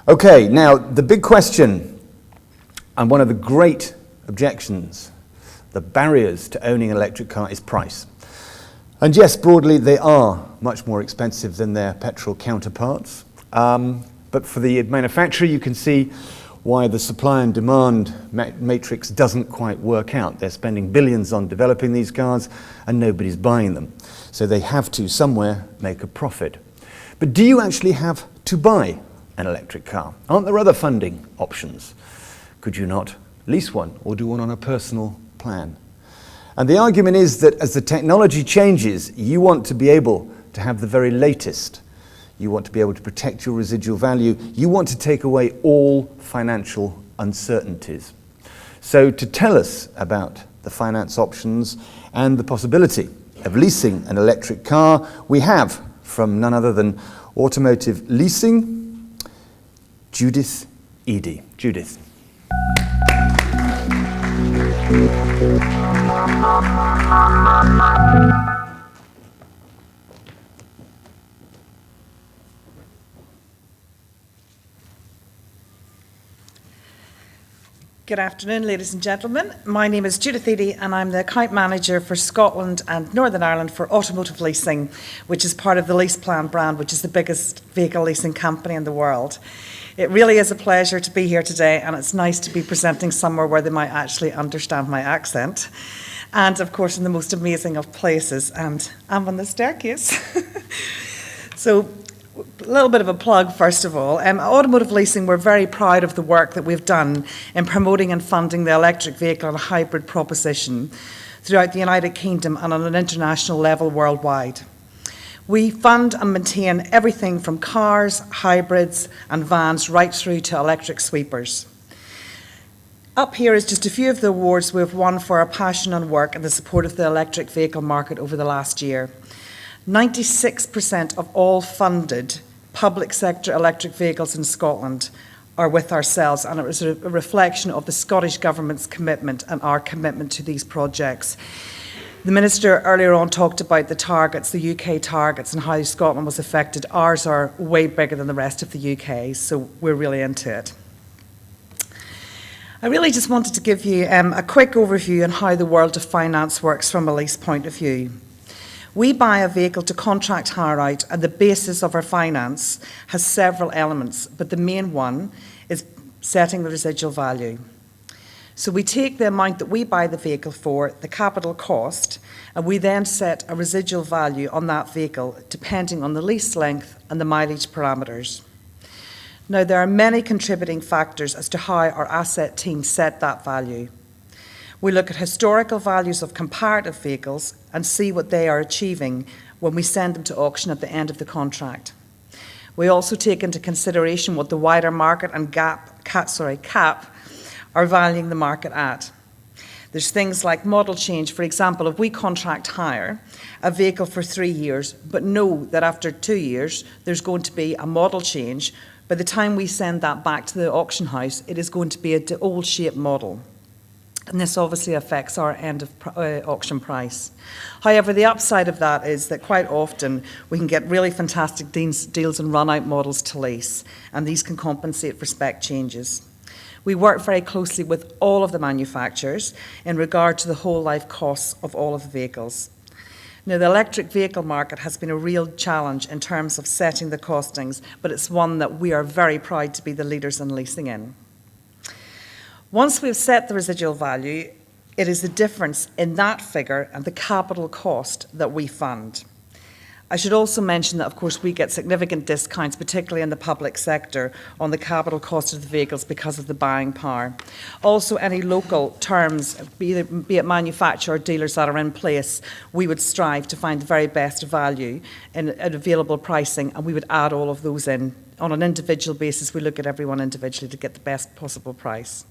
Okay, now the big question, and one of the great objections, the barriers to owning an electric car is price. And yes, broadly, they are much more expensive than their petrol counterparts. But for the manufacturer, you can see why the supply and demand matrix doesn't quite work out. They're spending billions on developing these cars and nobody's buying them. So they have to somewhere make a profit. But do you actually have to buy an electric car? Aren't there other funding options? Could you not lease one or do one on a personal plan? And the argument is that as the technology changes, you want to be able to have the very latest. You want to be able to protect your residual value. You want to take away all financial uncertainties. So to tell us about the finance options and the possibility of leasing an electric car, we have, from none other than Automotive Leasing, Judith Eadie. Judith. Good afternoon, ladies and gentlemen. My name is Judith Eadie and I'm the account manager for Scotland and Northern Ireland for Automotive Leasing, which is part of the LeasePlan brand, which is the biggest vehicle leasing company in the world. It really is a pleasure to be here today, and it's nice to be presenting somewhere where they might actually understand my accent. And of course, in the most amazing of places, and I'm on the staircase. So, a little bit of a plug, first of all. Automotive Leasing, we're very proud of the work that we've done in promoting and funding the electric vehicle and hybrid proposition throughout the United Kingdom and on an international level worldwide. We fund and maintain everything from cars, hybrids and vans right through to electric sweepers. Up here is just a few of the awards we've won for our passion and work and the support of the electric vehicle market over the last year. 96% of all funded public sector electric vehicles in Scotland are with ourselves, and it was a reflection of the Scottish Government's commitment and our commitment to these projects. The Minister earlier on talked about the targets, the UK targets, and how Scotland was affected. Ours are way bigger than the rest of the UK, so we're really into it. I really just wanted to give you a quick overview on how the world of finance works from a lease point of view. We buy a vehicle to contract hire out, and the basis of our finance has several elements, but the main one is setting the residual value. So we take the amount that we buy the vehicle for, the capital cost, and we then set a residual value on that vehicle depending on the lease length and the mileage parameters. Now, there are many contributing factors as to how our asset team set that value. We look at historical values of comparative vehicles and see what they are achieving when we send them to auction at the end of the contract. We also take into consideration what the wider market and CAP are valuing the market at. There's things like model change. For example, if we contract hire a vehicle for 3 years, but know that after 2 years there's going to be a model change, by the time we send that back to the auction house, it is going to be an old shape model. And this obviously affects our end of auction price. However, the upside of that is that quite often we can get really fantastic deals and run-out models to lease, and these can compensate for spec changes. We work very closely with all of the manufacturers in regard to the whole life costs of all of the vehicles. Now, the electric vehicle market has been a real challenge in terms of setting the costings, but it's one that we are very proud to be the leaders in leasing in. Once we've set the residual value, it is the difference in that figure and the capital cost that we fund. I should also mention that, of course, we get significant discounts, particularly in the public sector, on the capital cost of the vehicles because of the buying power. Also, any local terms, be it manufacturer or dealers that are in place, we would strive to find the very best value at available pricing, and we would add all of those in. On an individual basis, we look at everyone individually to get the best possible price.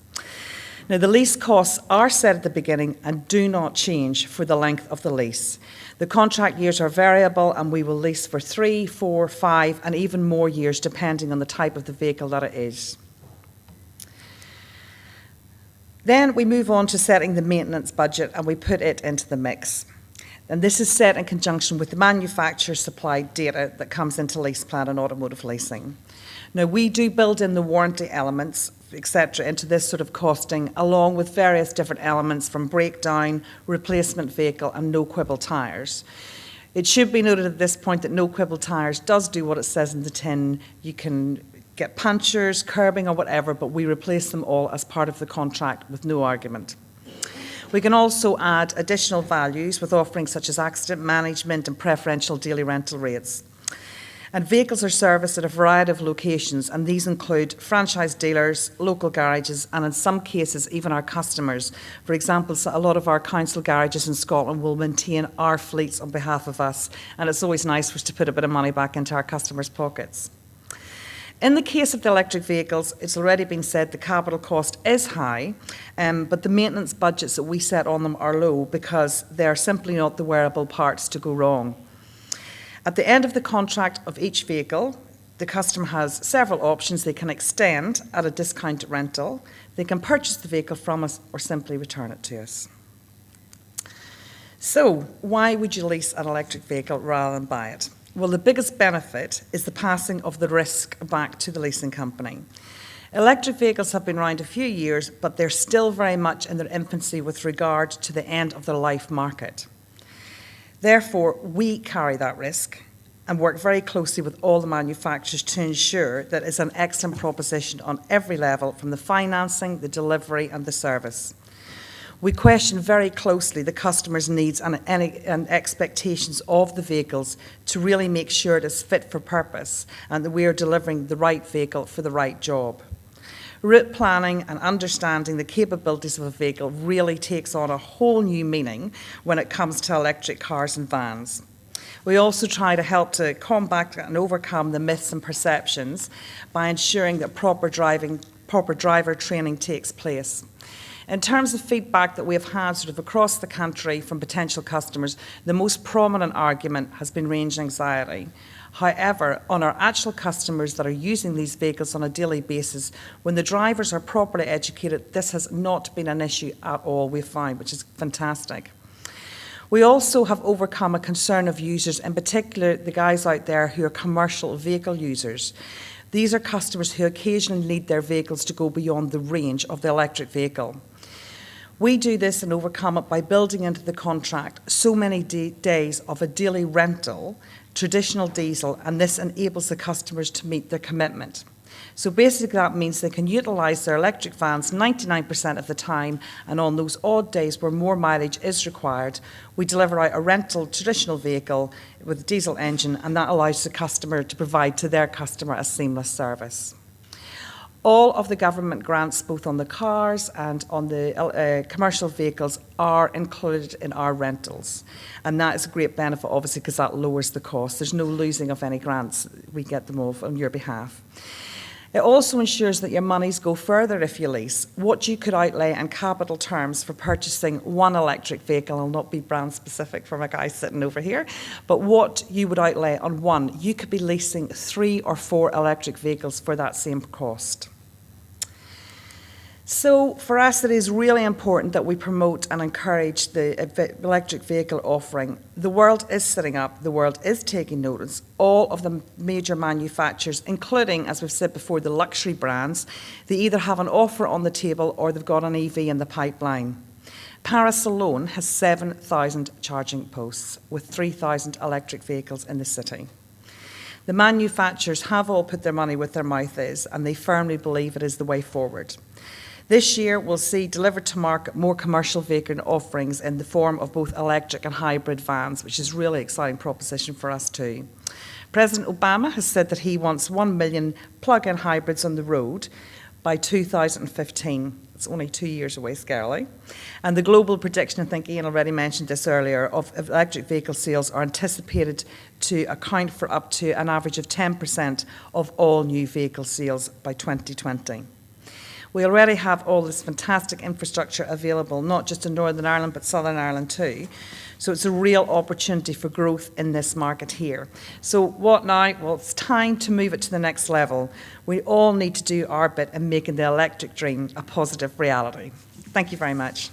Now, the lease costs are set at the beginning and do not change for the length of the lease. The contract years are variable, and we will lease for 3, 4, 5, and even more years depending on the type of the vehicle that it is. Then we move on to setting the maintenance budget, and we put it into the mix. And this is set in conjunction with the manufacturer supplied data that comes into LeasePlan and Automotive Leasing. Now, we do build in the warranty elements, etc., into this sort of costing, along with various different elements from breakdown, replacement vehicle, and no quibble tyres. It should be noted at this point that no quibble tyres does do what it says in the tin. You can get punctures, curbing, or whatever, but we replace them all as part of the contract with no argument. We can also add additional values with offerings such as accident management and preferential daily rental rates. And vehicles are serviced at a variety of locations, and these include franchise dealers, local garages, and in some cases, even our customers. For example, a lot of our council garages in Scotland will maintain our fleets on behalf of us, and it's always nice for us to put a bit of money back into our customers' pockets. In the case of the electric vehicles, it's already been said the capital cost is high, but the maintenance budgets that we set on them are low because they're simply not the wearable parts to go wrong. At the end of the contract of each vehicle, the customer has several options. They can extend at a discounted rental, they can purchase the vehicle from us, or simply return it to us. So, why would you lease an electric vehicle rather than buy it? Well, the biggest benefit is the passing of the risk back to the leasing company. Electric vehicles have been around a few years, but they're still very much in their infancy with regard to the end of the life market. Therefore, we carry that risk and work very closely with all the manufacturers to ensure that it's an excellent proposition on every level, from the financing, the delivery, and the service. We question very closely the customer's needs and expectations of the vehicles to really make sure it is fit for purpose and that we are delivering the right vehicle for the right job. Route planning and understanding the capabilities of a vehicle really takes on a whole new meaning when it comes to electric cars and vans. We also try to help to combat and overcome the myths and perceptions by ensuring that proper driver training takes place. In terms of feedback that we have had sort of across the country from potential customers, the most prominent argument has been range anxiety. However, on our actual customers that are using these vehicles on a daily basis, when the drivers are properly educated, this has not been an issue at all, we find, which is fantastic. We also have overcome a concern of users, in particular the guys out there who are commercial vehicle users. These are customers who occasionally need their vehicles to go beyond the range of the electric vehicle. We do this and overcome it by building into the contract so many days of a daily rental, traditional diesel, and this enables the customers to meet their commitment. So basically that means they can utilise their electric vans 99% of the time, and on those odd days where more mileage is required, we deliver out a rental traditional vehicle with a diesel engine, and that allows the customer to provide to their customer a seamless service. All of the government grants, both on the cars and on the commercial vehicles, are included in our rentals. And that is a great benefit, obviously, because that lowers the cost. There's no losing of any grants. We get them all on your behalf. It also ensures that your monies go further if you lease. What you could outlay in capital terms for purchasing one electric vehicle, I'll not be brand specific for my guy sitting over here, but what you would outlay on one, you could be leasing 3 or 4 electric vehicles for that same cost. So for us, it is really important that we promote and encourage the electric vehicle offering. The world is sitting up, the world is taking notice. All of the major manufacturers, including, as we've said before, the luxury brands, they either have an offer on the table or they've got an EV in the pipeline. Paris alone has 7,000 charging posts with 3,000 electric vehicles in the city. The manufacturers have all put their money where their mouth is, and they firmly believe it is the way forward. This year, we'll see delivered to market more commercial vehicle offerings in the form of both electric and hybrid vans, which is a really exciting proposition for us too. President Obama has said that he wants 1 million plug-in hybrids on the road by 2015. It's only 2 years away, scarily. And the global prediction, I think Ian already mentioned this earlier, of electric vehicle sales are anticipated to account for up to an average of 10% of all new vehicle sales by 2020. We already have all this fantastic infrastructure available, not just in Northern Ireland, but Southern Ireland too. So it's a real opportunity for growth in this market here. So what now? Well, it's time to move it to the next level. We all need to do our bit in making the electric dream a positive reality. Thank you very much.